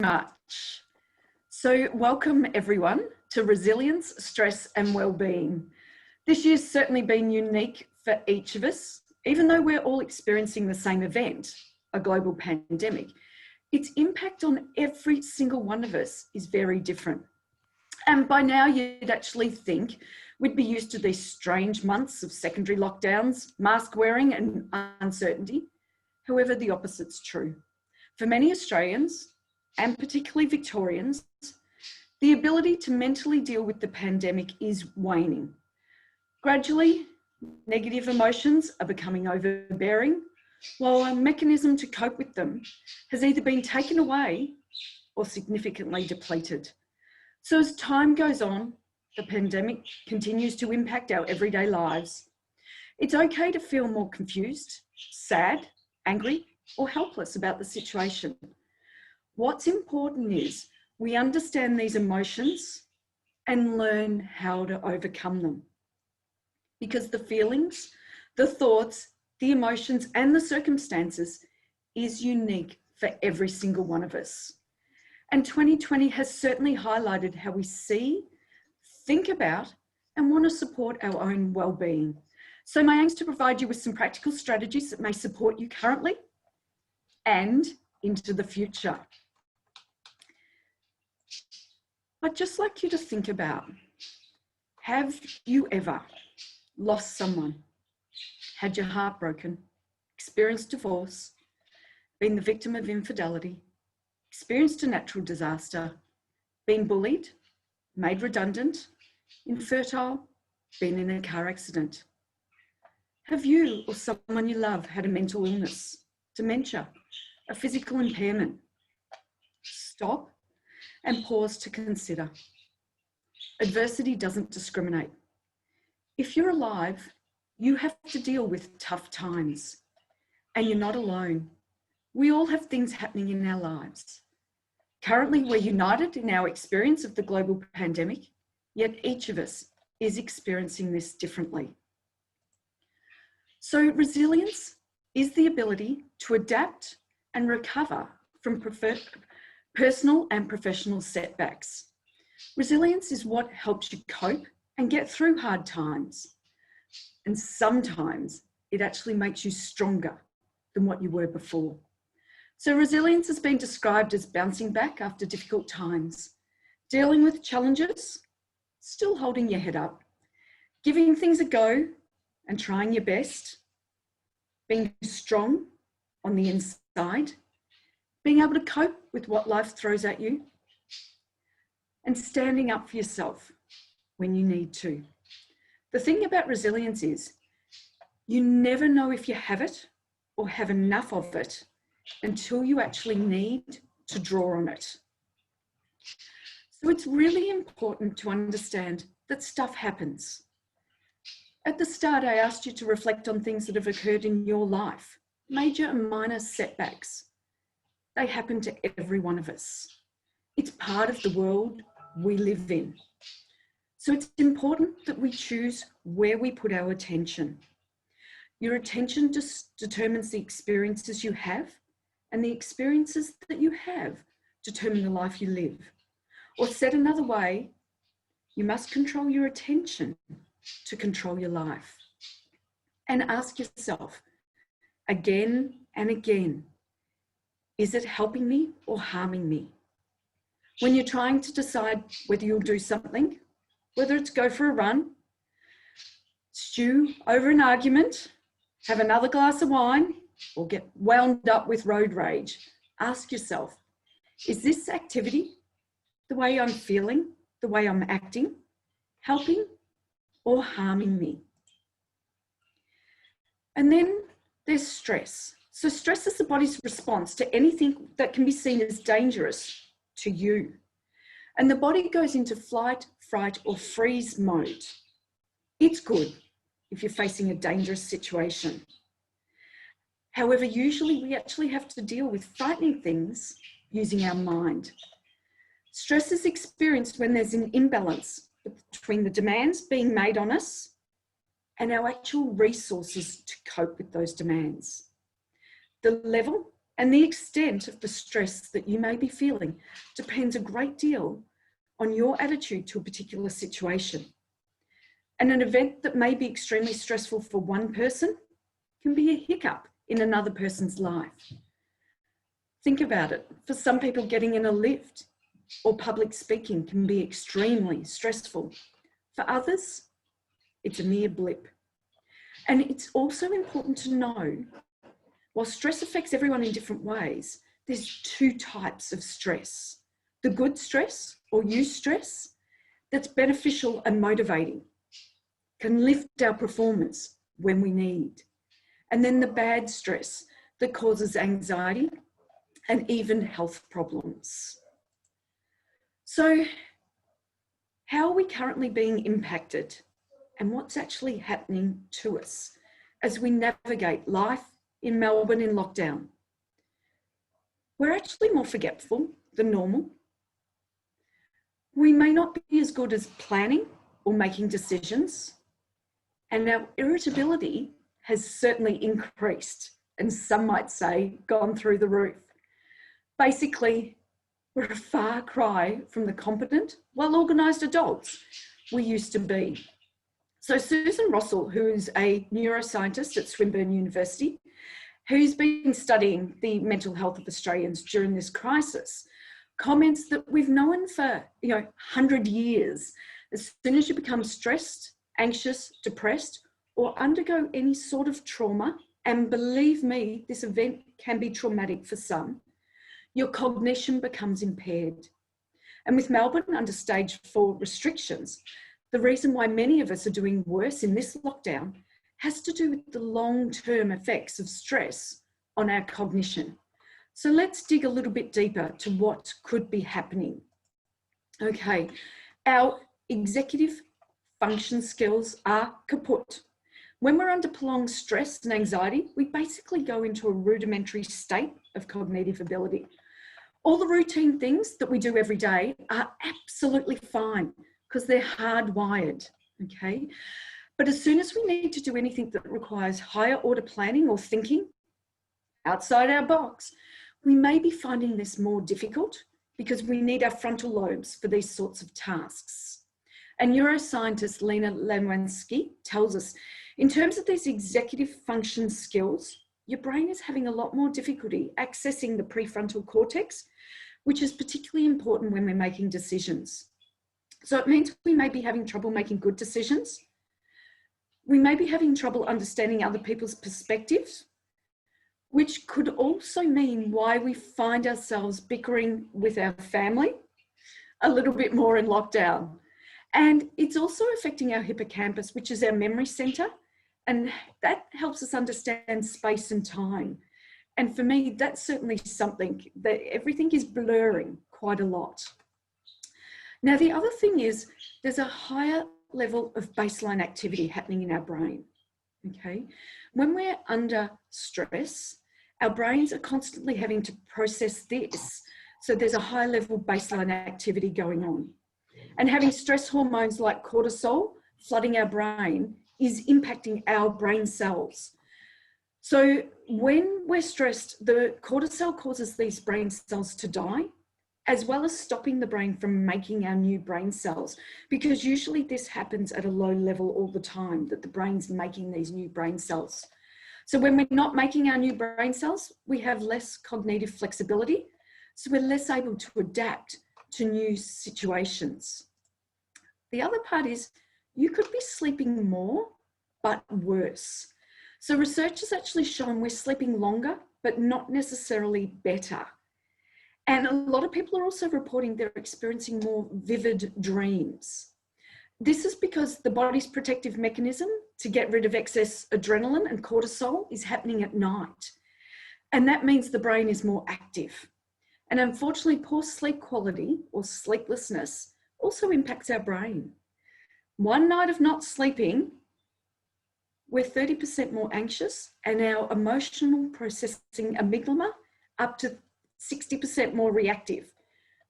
much. So welcome everyone to Resilience, Stress and Wellbeing. This year's certainly been unique for each of us, even though we're all experiencing the same event, a global pandemic. Its impact on every single one of us is very different. And by now you'd actually think we'd be used to these strange months of secondary lockdowns, mask wearing and uncertainty. However, the opposite's true. For many Australians, and particularly Victorians, the ability to mentally deal with the pandemic is waning. Gradually, negative emotions are becoming overbearing, while a mechanism to cope with them has either been taken away or significantly depleted. So as time goes on, the pandemic continues to impact our everyday lives. It's okay to feel more confused, sad, angry, or helpless about the situation. What's important is we understand these emotions and learn how to overcome them. Because the feelings, the thoughts, the emotions, and the circumstances is unique for every single one of us. And 2020 has certainly highlighted how we see, think about, and want to support our own well-being. So my aim is to provide you with some practical strategies that may support you currently and into the future. I'd just like you to think about, have you ever lost someone, had your heart broken, experienced divorce, been the victim of infidelity, experienced a natural disaster, been bullied, made redundant, infertile, been in a car accident? Have you or someone you love had a mental illness, dementia, a physical impairment? Stop and pause to consider. Adversity doesn't discriminate. If you're alive, you have to deal with tough times, and you're not alone. We all have things happening in our lives. Currently, we're united in our experience of the global pandemic, yet each of us is experiencing this differently. So resilience is the ability to adapt and recover from personal and professional setbacks. Resilience is what helps you cope and get through hard times. And sometimes it actually makes you stronger than what you were before. So resilience has been described as bouncing back after difficult times, dealing with challenges, still holding your head up, giving things a go and trying your best, being strong on the inside, being able to cope with what life throws at you, and standing up for yourself when you need to. The thing about resilience is you never know if you have it or have enough of it until you actually need to draw on it. So it's really important to understand that stuff happens. At the start, I asked you to reflect on things that have occurred in your life, major and minor setbacks. They happen to every one of us. It's part of the world we live in. So it's important that we choose where we put our attention. Your attention just determines the experiences you have, and the experiences that you have determine the life you live. Or said another way, you must control your attention to control your life. And ask yourself again and again, is it helping me or harming me? When you're trying to decide whether you'll do something, whether it's go for a run, stew over an argument, have another glass of wine, or get wound up with road rage, ask yourself, is this activity, the way I'm feeling, the way I'm acting, helping or harming me? And then there's stress. So stress is the body's response to anything that can be seen as dangerous to you. And the body goes into flight, fright, or freeze mode. It's good if you're facing a dangerous situation. However, usually we actually have to deal with frightening things using our mind. Stress is experienced when there's an imbalance between the demands being made on us and our actual resources to cope with those demands. The level And the extent of the stress that you may be feeling depends a great deal on your attitude to a particular situation. And an event that may be extremely stressful for one person can be a hiccup in another person's life. Think about it. For some people, getting in a lift or public speaking can be extremely stressful. For others, it's a mere blip. And it's also important to know, while stress affects everyone in different ways, there's two types of stress. The good stress or eustress that's beneficial and motivating, can lift our performance when we need. And then the bad stress that causes anxiety and even health problems. So how are we currently being impacted, and what's actually happening to us as we navigate life in Melbourne in lockdown? We're actually more forgetful than normal. We may not be as good as planning or making decisions, and our irritability has certainly increased, and some might say gone through the roof. Basically, we're a far cry from the competent, well-organised adults we used to be. So Susan Rossell, who is a neuroscientist at Swinburne University, who's been studying the mental health of Australians during this crisis, comments that we've known for 100 years, as soon as you become stressed, anxious, depressed, or undergo any sort of trauma, and believe me, this event can be traumatic for some, your cognition becomes impaired. And with Melbourne under stage 4 restrictions, the reason why many of us are doing worse in this lockdown has to do with the long-term effects of stress on our cognition. So let's dig a little bit deeper to what could be happening. Okay, our executive function skills are kaput. When we're under prolonged stress and anxiety, we basically go into a rudimentary state of cognitive ability. All the routine things that we do every day are absolutely fine because they're hardwired, okay? But as soon as we need to do anything that requires higher order planning or thinking outside our box, we may be finding this more difficult because we need our frontal lobes for these sorts of tasks. And neuroscientist Lena Lemwansky tells us, in terms of these executive function skills, your brain is having a lot more difficulty accessing the prefrontal cortex, which is particularly important when we're making decisions. So it means we may be having trouble making good decisions. We may be having trouble understanding other people's perspectives, which could also mean why we find ourselves bickering with our family a little bit more in lockdown. And it's also affecting our hippocampus, which is our memory center. And that helps us understand space and time. And for me, that's certainly something that everything is blurring quite a lot. Now, the other thing is there's a higher level of baseline activity happening in our brain, okay? When we're under stress, our brains are constantly having to process this. So there's a high level baseline activity going on. And having stress hormones like cortisol flooding our brain is impacting our brain cells. So when we're stressed, the cortisol causes these brain cells to die, as well as stopping the brain from making our new brain cells, because usually this happens at a low level all the time, that the brain's making these new brain cells. So when we're not making our new brain cells, we have less cognitive flexibility, so we're less able to adapt to new situations. The other part is you could be sleeping more, but worse. So research has actually shown we're sleeping longer, but not necessarily better. And a lot of people are also reporting they're experiencing more vivid dreams. This is because the body's protective mechanism to get rid of excess adrenaline and cortisol is happening at night. And that means the brain is more active. And unfortunately, poor sleep quality or sleeplessness also impacts our brain. One night of not sleeping, we're 30% more anxious, and our emotional processing amygdala up to 60% more reactive.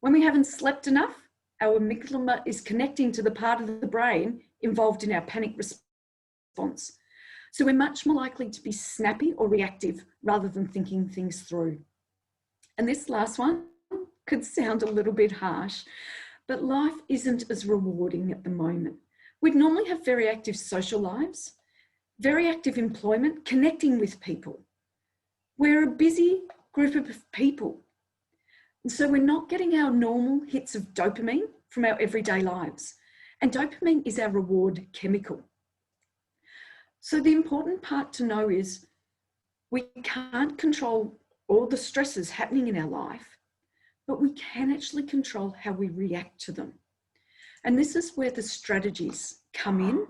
When we haven't slept enough, our amygdala is connecting to the part of the brain involved in our panic response. So we're much more likely to be snappy or reactive rather than thinking things through. And this last one could sound a little bit harsh, but life isn't as rewarding at the moment. We'd normally have very active social lives, very active employment, connecting with people. We're a busy group of people. And so we're not getting our normal hits of dopamine from our everyday lives. And dopamine is our reward chemical. So the important part to know is we can't control all the stresses happening in our life, but we can actually control how we react to them. And this is where the strategies come in,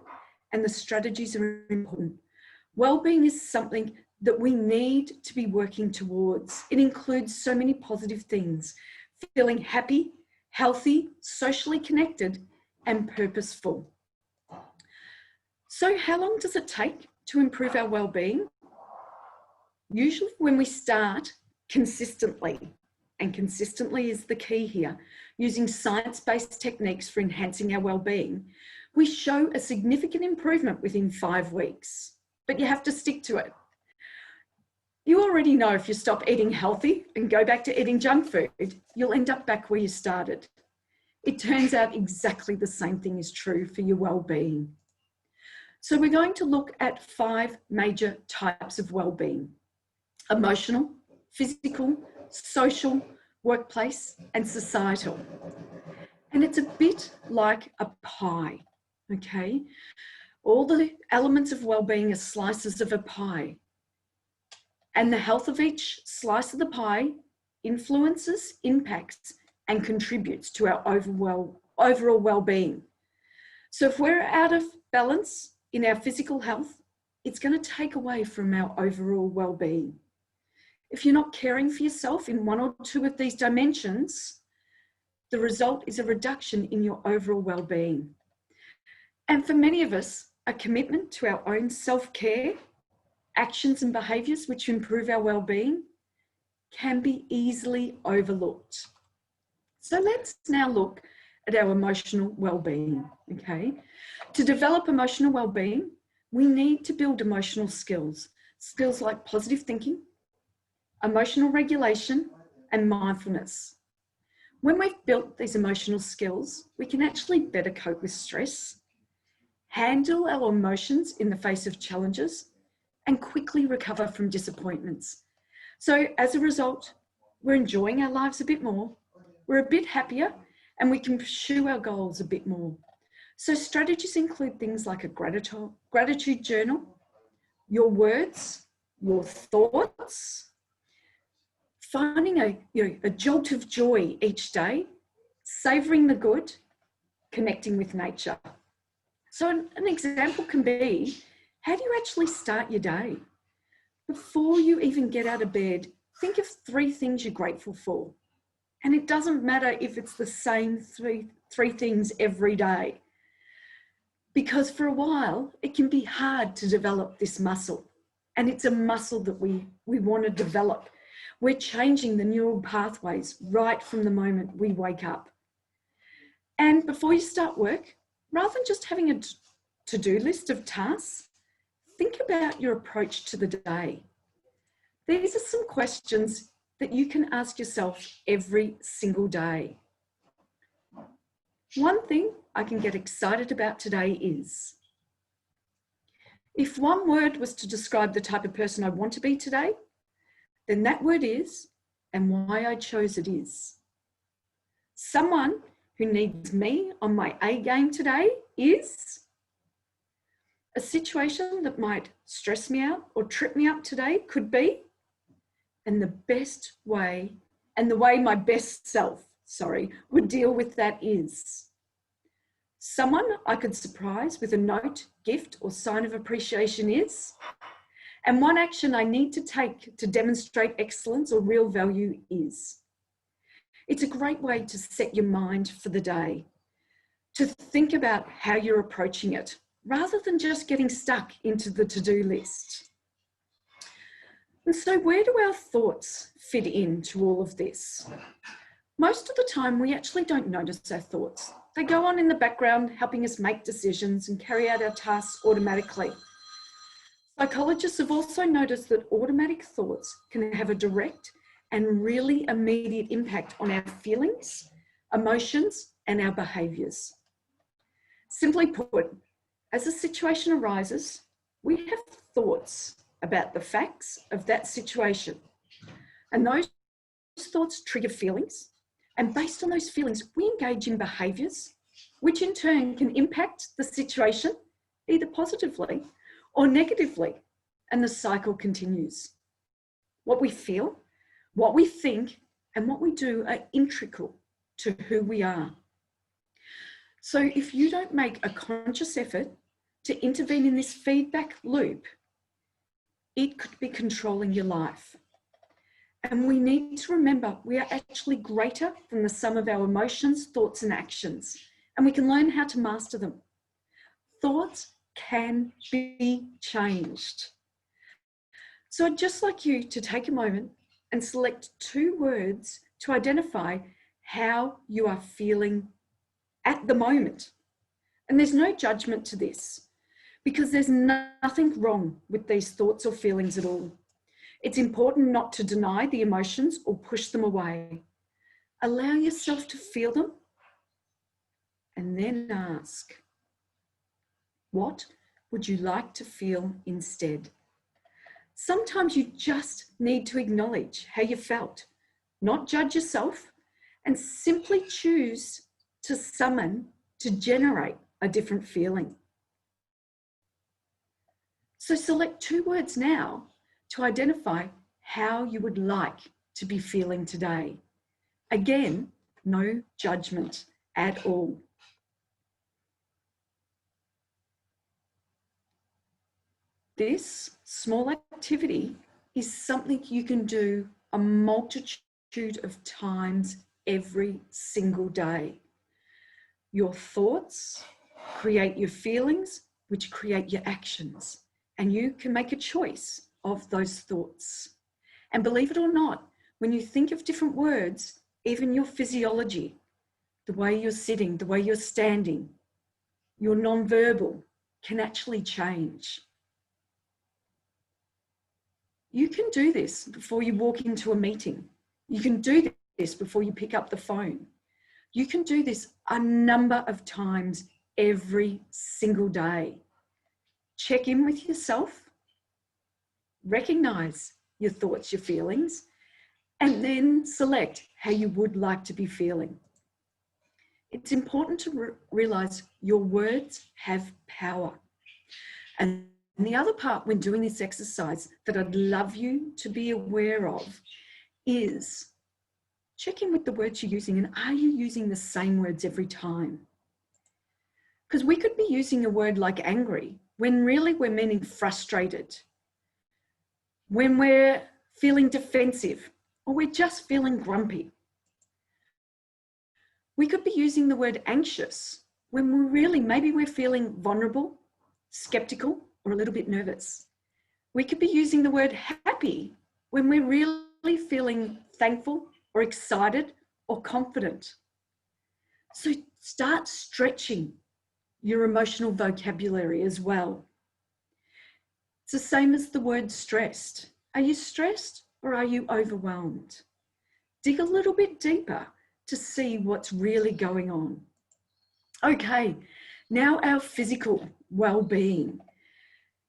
and the strategies are important. Wellbeing is something that we need to be working towards. It includes so many positive things: feeling happy, healthy, socially connected, and purposeful. So how long does it take to improve our wellbeing? Usually when we start consistently, and consistently is the key here, using science-based techniques for enhancing our wellbeing, we show a significant improvement within 5 weeks, but you have to stick to it. You already know if you stop eating healthy and go back to eating junk food, you'll end up back where you started. It turns out exactly the same thing is true for your well-being. So we're going to look at 5 major types of well-being: emotional, physical, social, workplace, and societal. And it's a bit like a pie, okay? All the elements of well-being are slices of a pie. And the health of each slice of the pie influences, impacts, and contributes to our overall well-being. So if we're out of balance in our physical health, it's going to take away from our overall well-being. If you're not caring for yourself in 1 or 2 of these dimensions, the result is a reduction in your overall well-being. And for many of us, a commitment to our own self-care, actions and behaviours which improve our well-being, can be easily overlooked. So let's now look at our emotional well-being, okay? To develop emotional well-being, we need to build emotional skills. Skills like positive thinking, emotional regulation, and mindfulness. When we've built these emotional skills, we can actually better cope with stress, handle our emotions in the face of challenges, and quickly recover from disappointments. So as a result, we're enjoying our lives a bit more, we're a bit happier, and we can pursue our goals a bit more. So strategies include things like a gratitude journal, your words, your thoughts, finding a jolt of joy each day, savouring the good, connecting with nature. So an example can be, how do you actually start your day? Before you even get out of bed, think of 3 things you're grateful for. And it doesn't matter if it's the same three things every day. Because for a while, it can be hard to develop this muscle. And it's a muscle that we want to develop. We're changing the neural pathways right from the moment we wake up. And before you start work, rather than just having a to-do list of tasks, think about your approach to the day. These are some questions that you can ask yourself every single day. One thing I can get excited about today is, if one word was to describe the type of person I want to be today, then that word is, and why I chose it is. Someone who needs me on my A game today is, a situation that might stress me out or trip me up today could be, and the way my best self, would deal with that is. Someone I could surprise with a note, gift, or sign of appreciation is, and one action I need to take to demonstrate excellence or real value is. It's a great way to set your mind for the day, to think about how you're approaching it, rather than just getting stuck into the to-do list. And so where do our thoughts fit into all of this? Most of the time, we actually don't notice our thoughts. They go on in the background, helping us make decisions and carry out our tasks automatically. Psychologists have also noticed that automatic thoughts can have a direct and really immediate impact on our feelings, emotions, and our behaviours. Simply put, as a situation arises, we have thoughts about the facts of that situation. And those thoughts trigger feelings. And based on those feelings, we engage in behaviours, which in turn can impact the situation either positively or negatively. And the cycle continues. What we feel, what we think, and what we do are integral to who we are. So if you don't make a conscious effort to intervene in this feedback loop, it could be controlling your life. And we need to remember we are actually greater than the sum of our emotions, thoughts, and actions, and we can learn how to master them. Thoughts can be changed. So I'd just like you to take a moment and select 2 words to identify how you are feeling at the moment. And there's no judgment to this, because there's nothing wrong with these thoughts or feelings at all. It's important not to deny the emotions or push them away. Allow yourself to feel them and then ask, what would you like to feel instead? Sometimes you just need to acknowledge how you felt, not judge yourself, and simply choose to summon, to generate a different feeling. So select 2 words now to identify how you would like to be feeling today. Again, no judgment at all. This small activity is something you can do a multitude of times every single day. Your thoughts create your feelings, which create your actions, and you can make a choice of those thoughts. And believe it or not, when you think of different words, even your physiology, the way you're sitting, the way you're standing, your non-verbal can actually change. You can do this before you walk into a meeting. You can do this before you pick up the phone. You can do this a number of times every single day. Check in with yourself, recognize your thoughts, your feelings, and then select how you would like to be feeling. It's important to realize your words have power. And the other part when doing this exercise that I'd love you to be aware of is check in with the words you're using, and are you using the same words every time? Because we could be using a word like angry when really we're meaning frustrated, when we're feeling defensive, or we're just feeling grumpy. We could be using the word anxious when we're really, maybe we're feeling vulnerable, skeptical, or a little bit nervous. We could be using the word happy when we're really feeling thankful or excited or confident. So start stretching your emotional vocabulary as well. It's the same as the word stressed. Are you stressed or are you overwhelmed? Dig a little bit deeper to see what's really going on. Okay, now our physical well-being.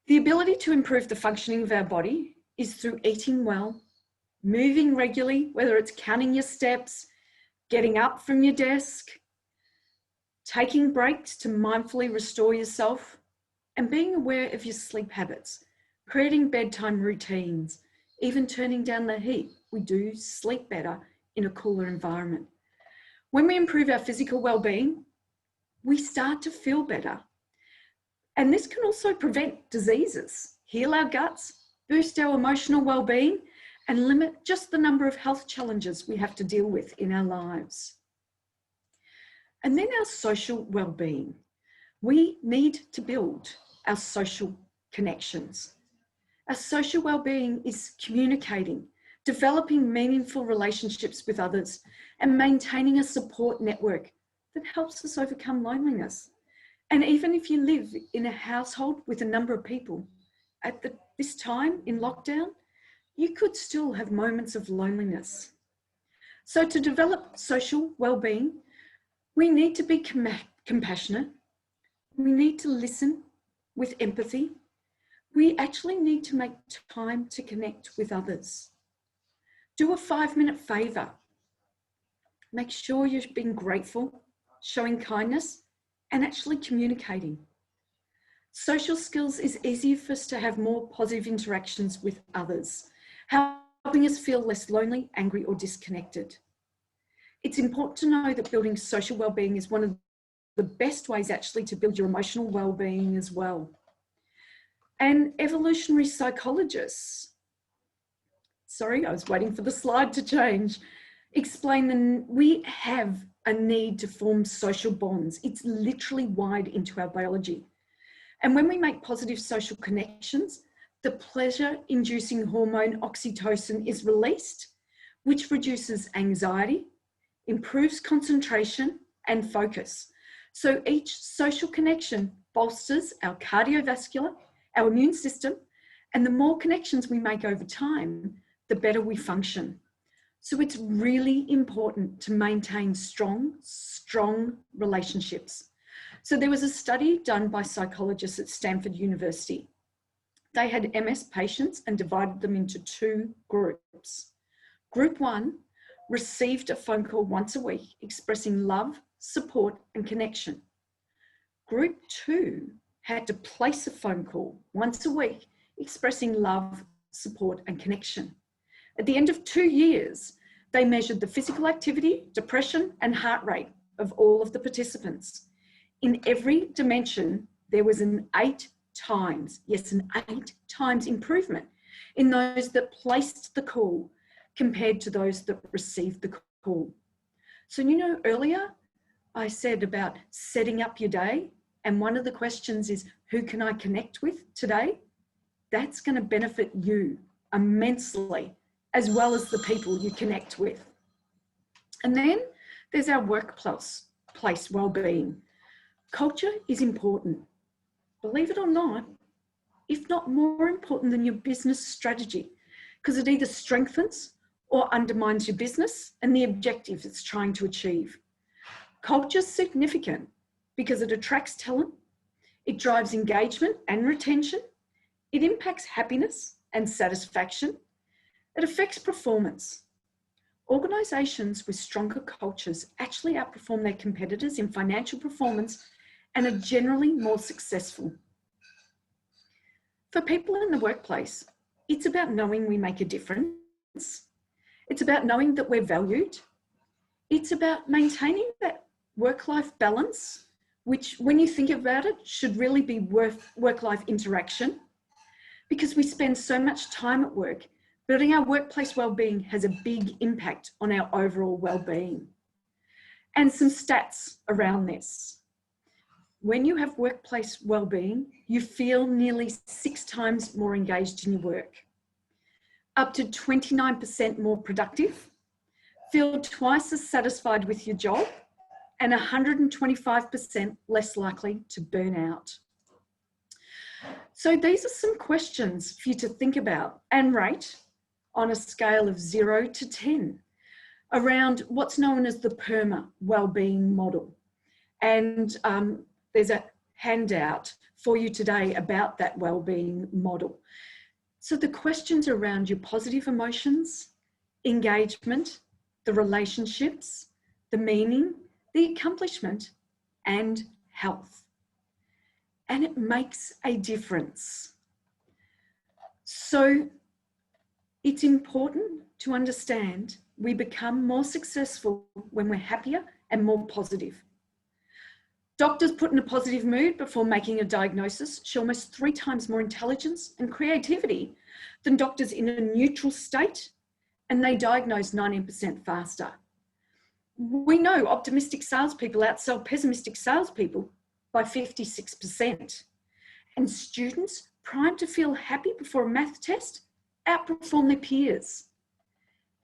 The ability to improve the functioning of our body is through eating well, moving regularly, whether it's counting your steps, getting up from your desk, taking breaks to mindfully restore yourself, and being aware of your sleep habits, creating bedtime routines, even turning down the heat. We do sleep better in a cooler environment. When we improve our physical well-being, we start to feel better. And this can also prevent diseases, heal our guts, boost our emotional well-being, and limit just the number of health challenges we have to deal with in our lives. And then our social well-being. We need to build our social connections. Our social well-being is communicating, developing meaningful relationships with others, and maintaining a support network that helps us overcome loneliness. And even if you live in a household with a number of people, at this time in lockdown, you could still have moments of loneliness. So to develop social well-being, we need to be compassionate. We need to listen with empathy. We actually need to make time to connect with others. Do a 5-minute favor. Make sure you're being grateful, showing kindness, and actually communicating. Social skills is easier for us to have more positive interactions with others, helping us feel less lonely, angry, or disconnected. It's important to know that building social well-being is one of the best ways actually to build your emotional well-being as well. And evolutionary psychologists, sorry, I was waiting for the slide to change, explain that we have a need to form social bonds. It's literally wired into our biology. And when we make positive social connections, the pleasure-inducing hormone oxytocin is released, which reduces anxiety, improves concentration and focus. So each social connection bolsters our cardiovascular, our immune system, and the more connections we make over time, the better we function. So it's really important to maintain strong relationships. So there was a study done by psychologists at Stanford University. They had MS patients and divided them into 2 groups. Group 1 received a phone call once a week expressing love, support, and connection. Group 2 had to place a phone call once a week expressing love, support, and connection. At the end of 2 years, they measured the physical activity, depression, and heart rate of all of the participants. In every dimension, there was an 8 times improvement in those that placed the call compared to those that received the call. So, you know, earlier I said about setting up your day, and one of the questions is, who can I connect with today? That's going to benefit you immensely, as well as the people you connect with. And then there's our workplace well-being. Culture is important, believe it or not, if not more important than your business strategy, because it either strengthens or undermines your business and the objectives it's trying to achieve. Culture is significant because it attracts talent, it drives engagement and retention, it impacts happiness and satisfaction, it affects performance. Organisations with stronger cultures actually outperform their competitors in financial performance and are generally more successful. For people in the workplace, it's about knowing we make a difference. It's about knowing that we're valued. It's about maintaining that work-life balance, which, when you think about it, should really be work-life interaction, because we spend so much time at work. Building our workplace well-being has a big impact on our overall well-being. And some stats around this. When you have workplace well-being, you feel nearly 6 times more engaged in your work, up to 29% more productive, feel twice as satisfied with your job, and 125% less likely to burn out. So these are some questions for you to think about and rate on a scale of 0 to 10 around what's known as the PERMA wellbeing model. And there's a handout for you today about that wellbeing model. So the questions around your positive emotions, engagement, the relationships, the meaning, the accomplishment, and health. And it makes a difference. So it's important to understand we become more successful when we're happier and more positive. Doctors put in a positive mood before making a diagnosis show almost 3 times more intelligence and creativity than doctors in a neutral state, and they diagnose 19% faster. We know optimistic salespeople outsell pessimistic salespeople by 56%. And students primed to feel happy before a math test outperform their peers.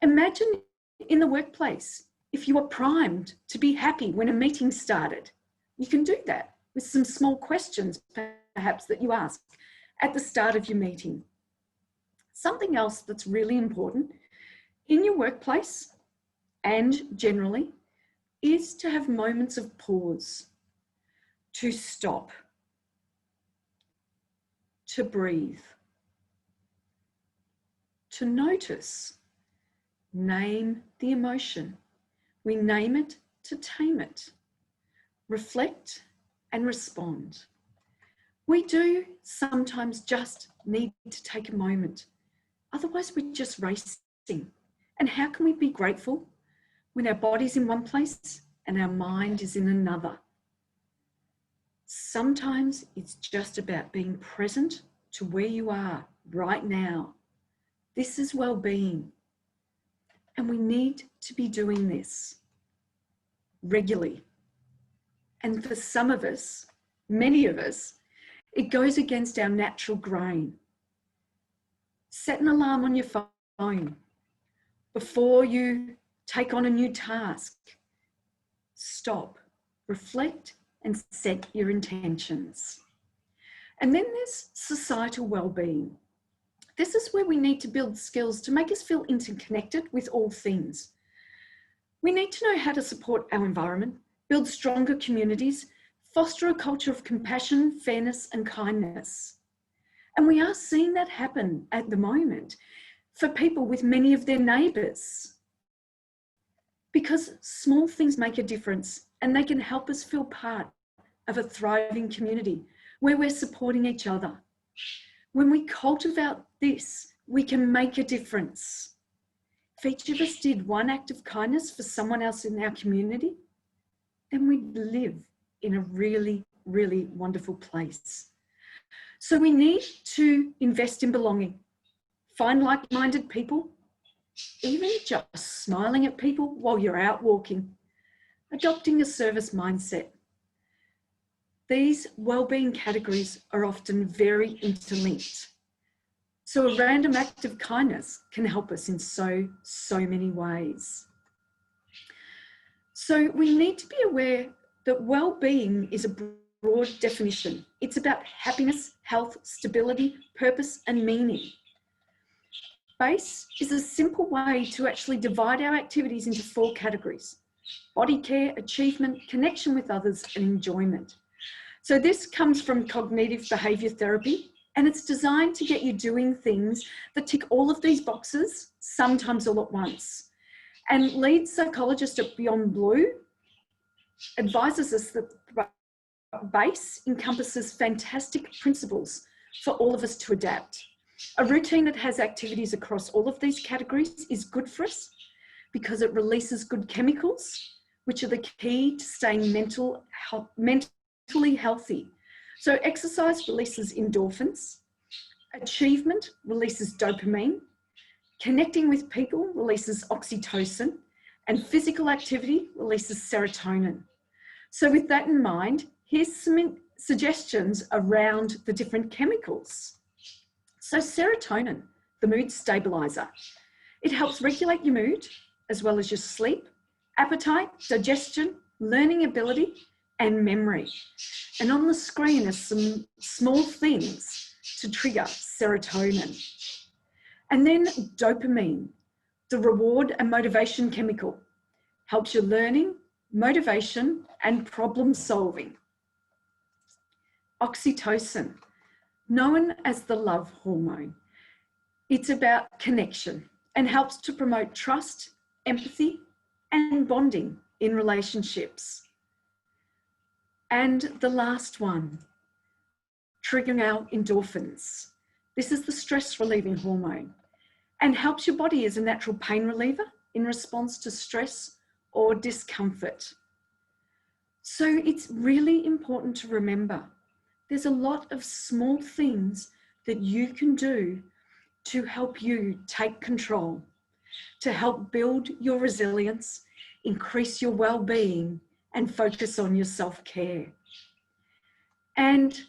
Imagine in the workplace, if you were primed to be happy when a meeting started. You can do that with some small questions, perhaps, that you ask at the start of your meeting. Something else that's really important in your workplace and generally is to have moments of pause, to stop, to breathe, to notice, name the emotion. We name it to tame it, reflect and respond. We do sometimes just need to take a moment. Otherwise, we're just racing. And how can we be grateful when our body's in one place and our mind is in another? Sometimes it's just about being present to where you are right now. This is well-being. And we need to be doing this regularly. And for some of us, many of us, it goes against our natural grain. Set an alarm on your phone before you take on a new task. Stop, reflect, and set your intentions. And then there's societal well-being. This is where we need to build skills to make us feel interconnected with all things. We need to know how to support our environment, build stronger communities, foster a culture of compassion, fairness, and kindness. And we are seeing that happen at the moment for people with many of their neighbours. Because small things make a difference and they can help us feel part of a thriving community where we're supporting each other. When we cultivate this, we can make a difference. If each of us did one act of kindness for someone else in our community, then we'd live in a really, really wonderful place. So we need to invest in belonging, find like-minded people, even just smiling at people while you're out walking, adopting a service mindset. These well-being categories are often very interlinked. So a random act of kindness can help us in so many ways. So we need to be aware that well-being is a broad definition. It's about happiness, health, stability, purpose, and meaning. BACE is a simple way to actually divide our activities into 4 categories: body care, achievement, connection with others, and enjoyment. So this comes from cognitive behaviour therapy, and it's designed to get you doing things that tick all of these boxes, sometimes all at once. And lead psychologist at Beyond Blue advises us that BACE encompasses fantastic principles for all of us to adapt. A routine that has activities across all of these categories is good for us because it releases good chemicals, which are the key to staying mentally healthy. So exercise releases endorphins, achievement releases dopamine, connecting with people releases oxytocin, and physical activity releases serotonin. So with that in mind, here's some suggestions around the different chemicals. So serotonin, the mood stabilizer. It helps regulate your mood as well as your sleep, appetite, digestion, learning ability, and memory. And on the screen are some small things to trigger serotonin. And then dopamine, the reward and motivation chemical, helps your learning, motivation, and problem solving. Oxytocin, known as the love hormone. It's about connection and helps to promote trust, empathy, and bonding in relationships. And the last one, triggering our endorphins. This is the stress relieving hormone and helps your body as a natural pain reliever in response to stress or discomfort. So it's really important to remember there's a lot of small things that you can do to help you take control, to help build your resilience, increase your well-being, and focus on your self-care. And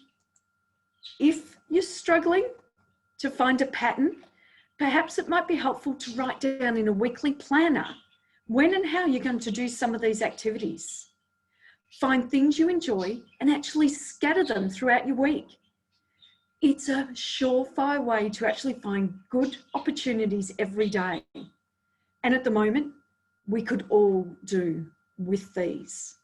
if you're struggling to find a pattern, perhaps it might be helpful to write down in a weekly planner when and how you're going to do some of these activities. Find things you enjoy and actually scatter them throughout your week. It's a surefire way to actually find good opportunities every day. And at the moment, we could all do with these.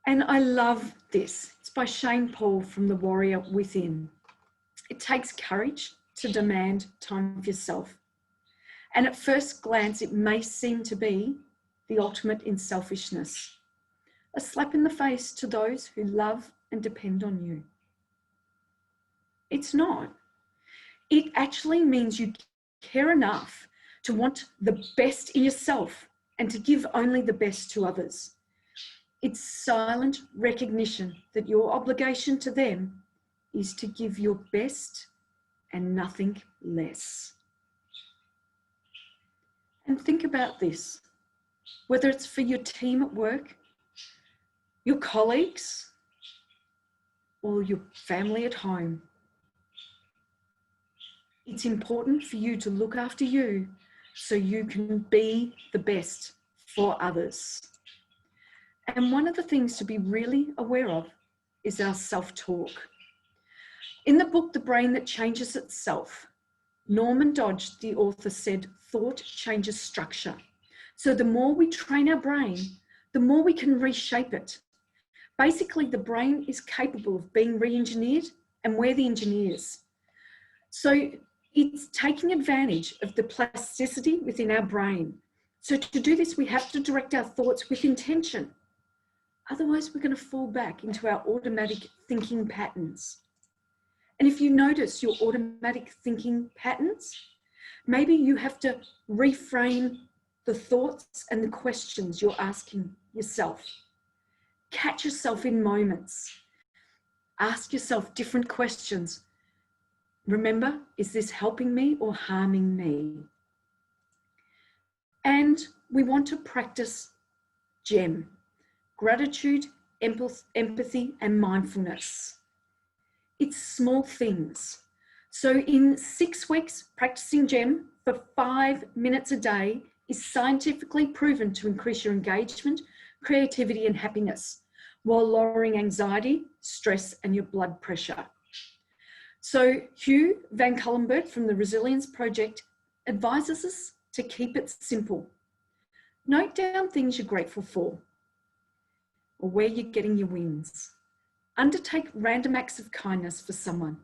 And I love this. It's by Shane Paul from The Warrior Within. It takes courage to demand time for yourself. And at first glance, it may seem to be the ultimate in selfishness. A slap in the face to those who love and depend on you. It's not. It actually means you care enough to want the best in yourself and to give only the best to others. It's silent recognition that your obligation to them is to give your best and nothing less. And think about this, whether it's for your team at work, your colleagues, or your family at home. It's important for you to look after you so you can be the best for others. And one of the things to be really aware of is our self-talk. In the book, The Brain That Changes Itself, Norman Dodge, the author, said, thought changes structure. So the more we train our brain, the more we can reshape it. Basically, the brain is capable of being re-engineered, and we're the engineers. So it's taking advantage of the plasticity within our brain. So to do this, we have to direct our thoughts with intention. Otherwise, we're going to fall back into our automatic thinking patterns. And if you notice your automatic thinking patterns, maybe you have to reframe the thoughts and the questions you're asking yourself. Catch yourself in moments. Ask yourself different questions. Remember, is this helping me or harming me? And we want to practice GEM, gratitude, empathy, and mindfulness. It's small things. So in 6 weeks, practicing GEM for 5 minutes a day is scientifically proven to increase your engagement, creativity, and happiness, while lowering anxiety, stress, and your blood pressure. So Hugh Van Cullenberg from the Resilience Project advises us to keep it simple. Note down things you're grateful for or where you're getting your wins. Undertake random acts of kindness for someone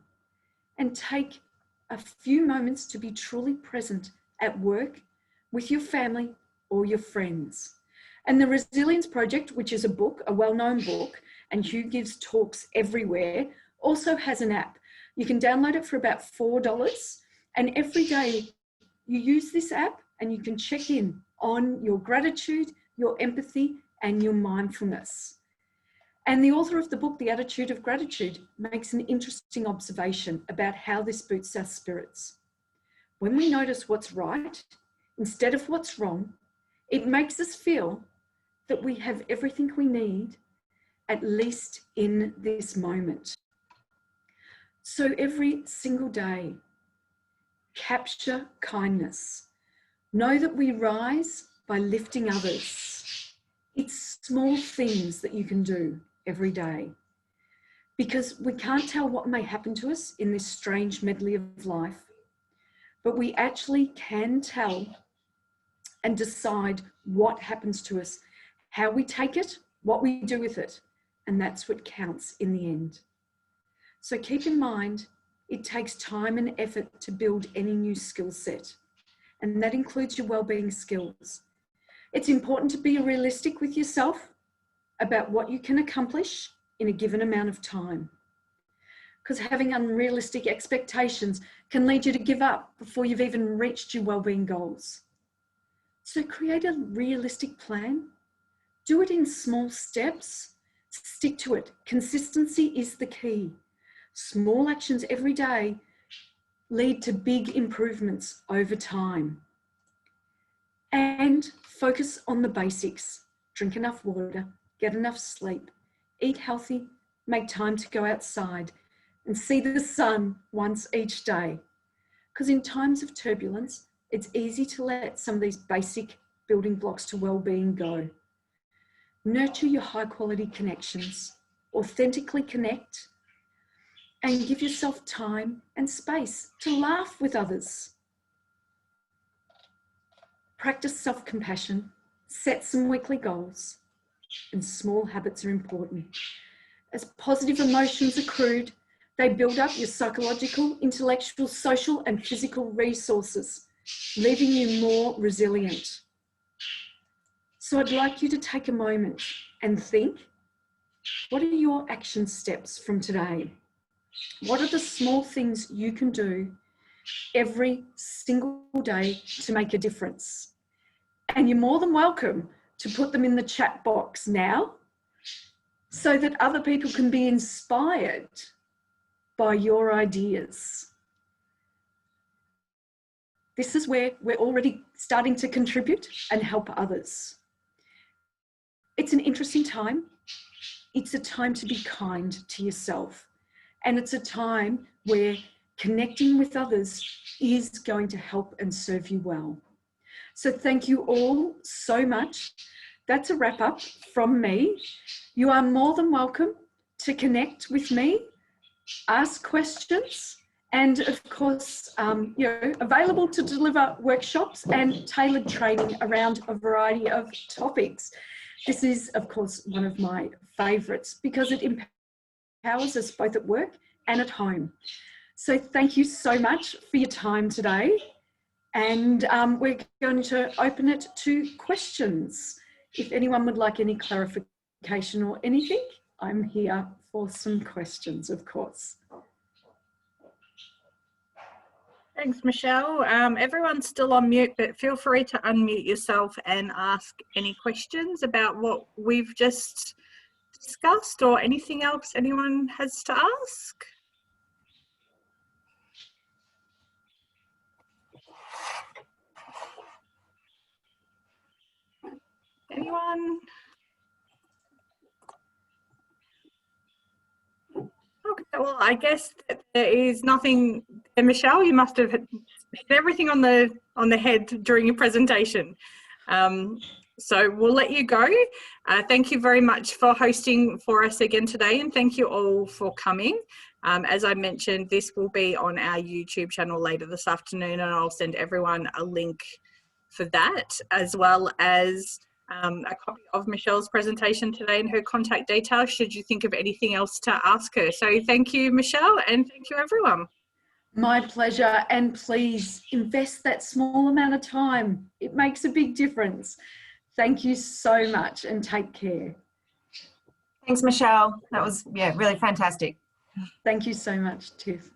and take a few moments to be truly present at work, with your family or your friends. And the Resilience Project, which is a book, a well-known book, and Hugh gives talks everywhere, also has an app. You can download it for about $4, and every day you use this app and you can check in on your gratitude, your empathy, and your mindfulness. And the author of the book, The Attitude of Gratitude, makes an interesting observation about how this boosts our spirits. When we notice what's right instead of what's wrong, it makes us feel that we have everything we need, at least in this moment. So every single day, capture kindness. Know that we rise by lifting others. It's small things that you can do every day, because we can't tell what may happen to us in this strange medley of life, but we actually can tell and decide what happens to us, how we take it, what we do with it, and that's what counts in the end. So keep in mind, it takes time and effort to build any new skill set, and that includes your wellbeing skills. It's important to be realistic with yourself about what you can accomplish in a given amount of time, because having unrealistic expectations can lead you to give up before you've even reached your wellbeing goals. So create a realistic plan. Do it in small steps. Stick to it. Consistency is the key. Small actions every day lead to big improvements over time. And focus on the basics. Drink enough water, get enough sleep, eat healthy, make time to go outside, and see the sun once each day. Because in times of turbulence, it's easy to let some of these basic building blocks to well-being go. Nurture your high-quality connections. Authentically connect. and give yourself time and space to laugh with others. Practice self-compassion, set some weekly goals, and small habits are important. As positive emotions accrued, they build up your psychological, intellectual, social, and physical resources, leaving you more resilient. So I'd like you to take a moment and think, what are your action steps from today? What are the small things you can do every single day to make a difference? And you're more than welcome to put them in the chat box now so that other people can be inspired by your ideas. This is where we're already starting to contribute and help others. It's an interesting time. It's a time to be kind to yourself. And it's a time where connecting with others is going to help and serve you well. So thank you all so much. That's a wrap up from me. You are more than welcome to connect with me, ask questions, and of course, available to deliver workshops and tailored training around a variety of topics. This is, of course, one of my favourites because it empowers us both at work and at home. So thank you so much for your time today. And we're going to open it to questions. If anyone would like any clarification or anything, I'm here for some questions, of course. Thanks, Michele. Everyone's still on mute, but feel free to unmute yourself and ask any questions about what we've just discussed or anything else anyone has to ask. Anyone? Okay, well, I guess that there is nothing. And Michele, you must have hit everything on the head during your presentation. So we'll let you go. Thank you very much for hosting for us again today, and thank you all for coming. As I mentioned, this will be on our YouTube channel later this afternoon, and I'll send everyone a link for that, as well as a copy of Michele's presentation today and her contact details should you think of anything else to ask her. So thank you, Michele, and thank you, everyone. My pleasure, and please invest that small amount of time. It makes a big difference. Thank you so much and take care. Thanks, Michele. That was, yeah, really fantastic. Thank you so much, Tiff.